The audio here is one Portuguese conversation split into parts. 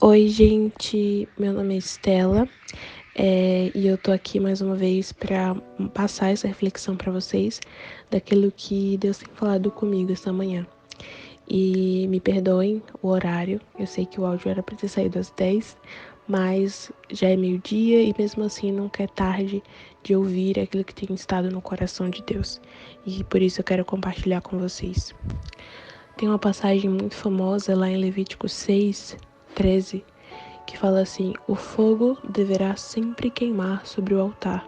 Oi, gente, meu nome é Estela, e eu tô aqui mais uma vez para passar essa reflexão para vocês daquilo que Deus tem falado comigo esta manhã. E me perdoem o horário, eu sei que o áudio era para ter saído às 10, mas já é meio-dia e mesmo assim nunca é tarde de ouvir aquilo que tem estado no coração de Deus. E por isso eu quero compartilhar com vocês. Tem uma passagem muito famosa lá em Levítico 6:13, que fala assim: o fogo deverá sempre queimar sobre o altar,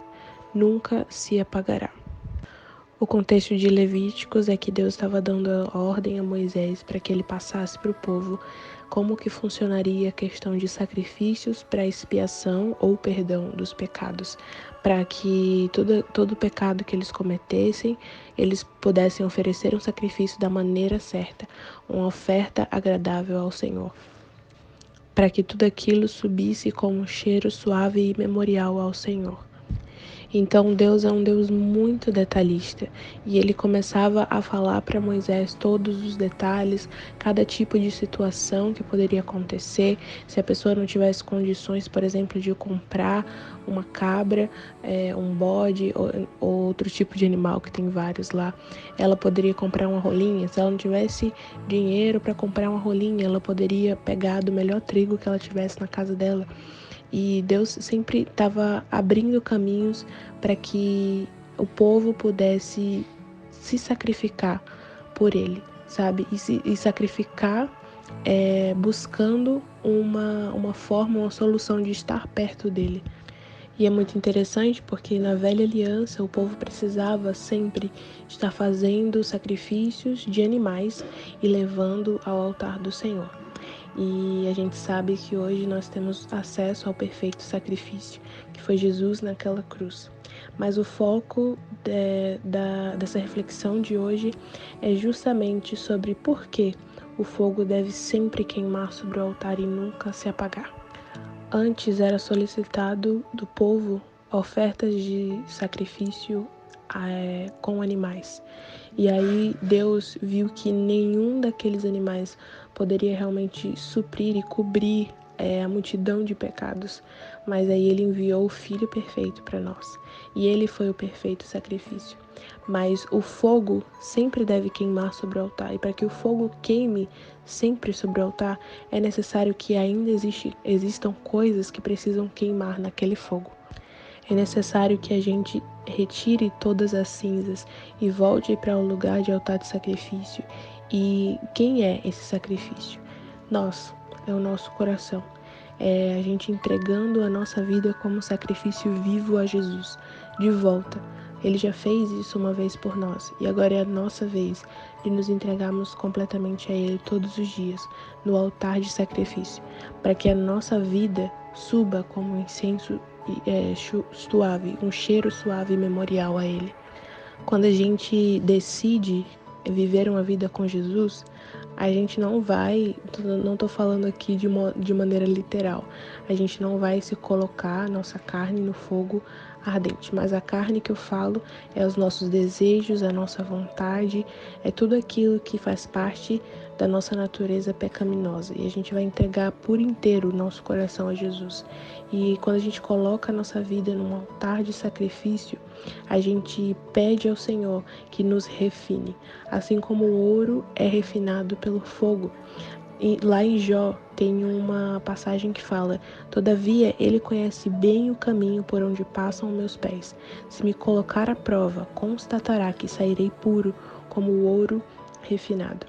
nunca se apagará. O contexto de Levíticos é que Deus estava dando a ordem a Moisés para que ele passasse para o povo como que funcionaria a questão de sacrifícios para expiação ou perdão dos pecados, para que todo pecado que eles cometessem, eles pudessem oferecer um sacrifício da maneira certa, uma oferta agradável ao Senhor, para que tudo aquilo subisse como um cheiro suave e memorial ao Senhor. Então Deus é um Deus muito detalhista e ele começava a falar para Moisés todos os detalhes, cada tipo de situação que poderia acontecer, se a pessoa não tivesse condições, por exemplo, de comprar uma cabra, um bode ou outro tipo de animal que tem vários lá, ela poderia comprar uma rolinha. Se ela não tivesse dinheiro para comprar uma rolinha, ela poderia pegar do melhor trigo que ela tivesse na casa dela. E Deus sempre estava abrindo caminhos para que o povo pudesse se sacrificar por ele, sabe? E sacrificar buscando uma forma, uma solução de estar perto dele. E é muito interessante porque na velha aliança o povo precisava sempre estar fazendo sacrifícios de animais e levando ao altar do Senhor. E a gente sabe que hoje nós temos acesso ao perfeito sacrifício, que foi Jesus naquela cruz. Mas o foco dessa reflexão de hoje é justamente sobre por que o fogo deve sempre queimar sobre o altar e nunca se apagar. Antes era solicitado do povo ofertas de sacrifício com animais. E aí Deus viu que nenhum daqueles animais poderia realmente suprir e cobrir a multidão de pecados. Mas aí ele enviou o Filho perfeito para nós. E ele foi o perfeito sacrifício. Mas o fogo sempre deve queimar sobre o altar. E para que o fogo queime sempre sobre o altar, é necessário que ainda existam coisas que precisam queimar naquele fogo. É necessário que a gente retire todas as cinzas e volte para o lugar de altar de sacrifício. E quem é esse sacrifício? Nós, é o nosso coração. É a gente entregando a nossa vida como sacrifício vivo a Jesus, de volta. Ele já fez isso uma vez por nós e agora é a nossa vez de nos entregarmos completamente a Ele todos os dias, no altar de sacrifício, para que a nossa vida suba como um incenso suave, um cheiro suave e memorial a Ele. Quando a gente decide viver uma vida com Jesus, a gente não vai, não estou falando aqui de maneira literal, a gente não vai se colocar nossa carne no fogo ardente, mas a carne que eu falo é os nossos desejos, a nossa vontade, é tudo aquilo que faz parte da nossa natureza pecaminosa, e a gente vai entregar por inteiro o nosso coração a Jesus. E quando a gente coloca a nossa vida num altar de sacrifício, a gente pede ao Senhor que nos refine, assim como o ouro é refinado pelo fogo. E lá em Jó tem uma passagem que fala: todavia ele conhece bem o caminho por onde passam meus pés. Se me colocar à prova, constatará que sairei puro como o ouro refinado.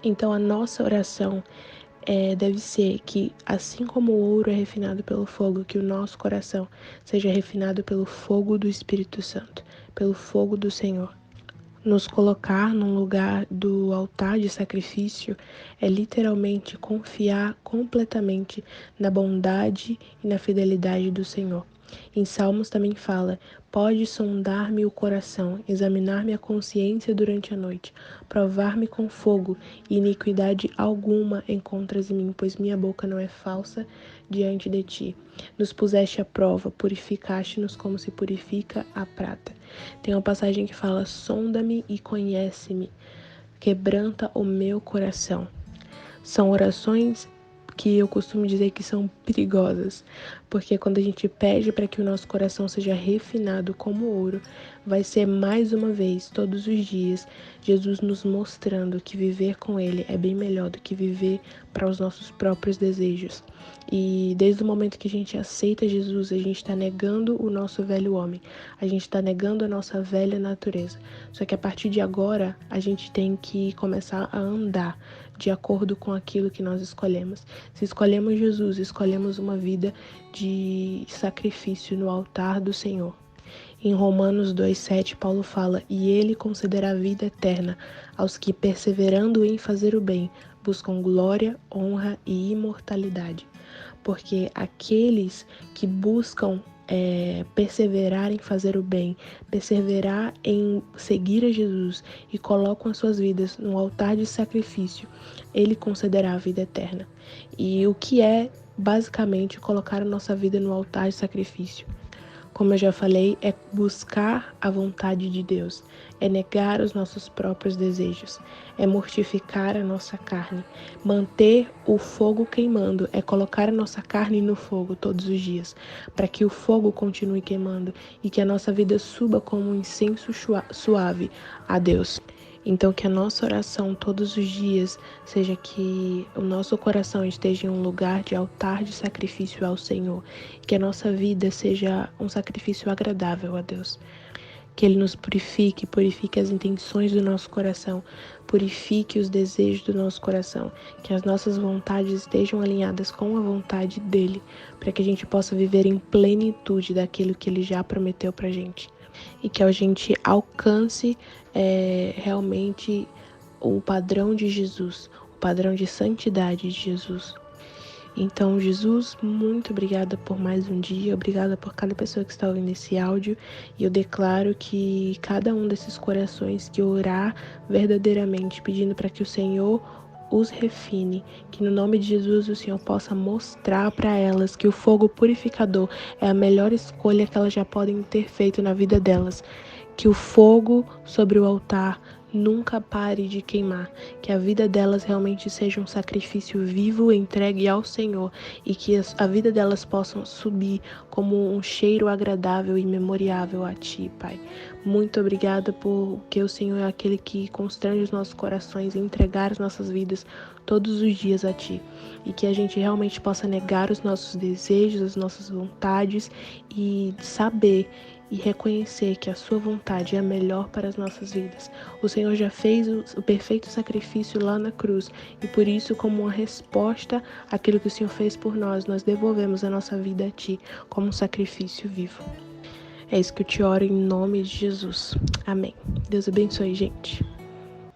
Então a nossa oração deve ser que, assim como o ouro é refinado pelo fogo, que o nosso coração seja refinado pelo fogo do Espírito Santo, pelo fogo do Senhor. Nos colocar num lugar do altar de sacrifício é literalmente confiar completamente na bondade e na fidelidade do Senhor. Em Salmos também fala: pode sondar-me o coração, examinar-me a consciência durante a noite, provar-me com fogo, e iniquidade alguma encontras em mim, pois minha boca não é falsa diante de ti. Nos puseste à prova, purificaste-nos como se purifica a prata. Tem uma passagem que fala: sonda-me e conhece-me, quebranta o meu coração. São orações que eu costumo dizer que são perigosas, porque quando a gente pede para que o nosso coração seja refinado como ouro, vai ser mais uma vez, todos os dias, Jesus nos mostrando que viver com Ele é bem melhor do que viver para os nossos próprios desejos. E desde o momento que a gente aceita Jesus, a gente está negando o nosso velho homem, a gente está negando a nossa velha natureza. Só que a partir de agora, a gente tem que começar a andar de acordo com aquilo que nós escolhemos. Se escolhemos Jesus, escolhemos uma vida de sacrifício no altar do Senhor. Em Romanos 2,7, Paulo fala: "E ele concederá a vida eterna aos que, perseverando em fazer o bem, buscam glória, honra e imortalidade." Porque aqueles que buscam perseverar em fazer o bem, perseverar em seguir a Jesus e colocam as suas vidas no altar de sacrifício, Ele concederá a vida eterna. E o que é basicamente colocar a nossa vida no altar de sacrifício? Como eu já falei, é buscar a vontade de Deus, é negar os nossos próprios desejos, é mortificar a nossa carne, manter o fogo queimando, é colocar a nossa carne no fogo todos os dias, para que o fogo continue queimando e que a nossa vida suba como um incenso suave a Deus. Então, que a nossa oração todos os dias seja que o nosso coração esteja em um lugar de altar de sacrifício ao Senhor. Que a nossa vida seja um sacrifício agradável a Deus. Que Ele nos purifique, purifique as intenções do nosso coração, purifique os desejos do nosso coração. Que as nossas vontades estejam alinhadas com a vontade dEle, para que a gente possa viver em plenitude daquilo que Ele já prometeu pra gente. E que a gente alcance realmente o padrão de Jesus, o padrão de santidade de Jesus. Então, Jesus, muito obrigada por mais um dia, obrigada por cada pessoa que está ouvindo esse áudio, e eu declaro que cada um desses corações que orar verdadeiramente, pedindo para que o Senhor os refine, que no nome de Jesus o Senhor possa mostrar para elas que o fogo purificador é a melhor escolha que elas já podem ter feito na vida delas, que o fogo sobre o altar nunca pare de queimar, que a vida delas realmente seja um sacrifício vivo entregue ao Senhor e que a vida delas possa subir como um cheiro agradável e memorável a Ti, Pai. Muito obrigada porque o Senhor é aquele que constrange os nossos corações e entregar as nossas vidas todos os dias a Ti. E que a gente realmente possa negar os nossos desejos, as nossas vontades e saber e reconhecer que a sua vontade é a melhor para as nossas vidas. O Senhor já fez o perfeito sacrifício lá na cruz e por isso, como uma resposta àquilo que o Senhor fez por nós, nós devolvemos a nossa vida a Ti como um sacrifício vivo. É isso que eu te oro em nome de Jesus. Amém. Deus abençoe, gente.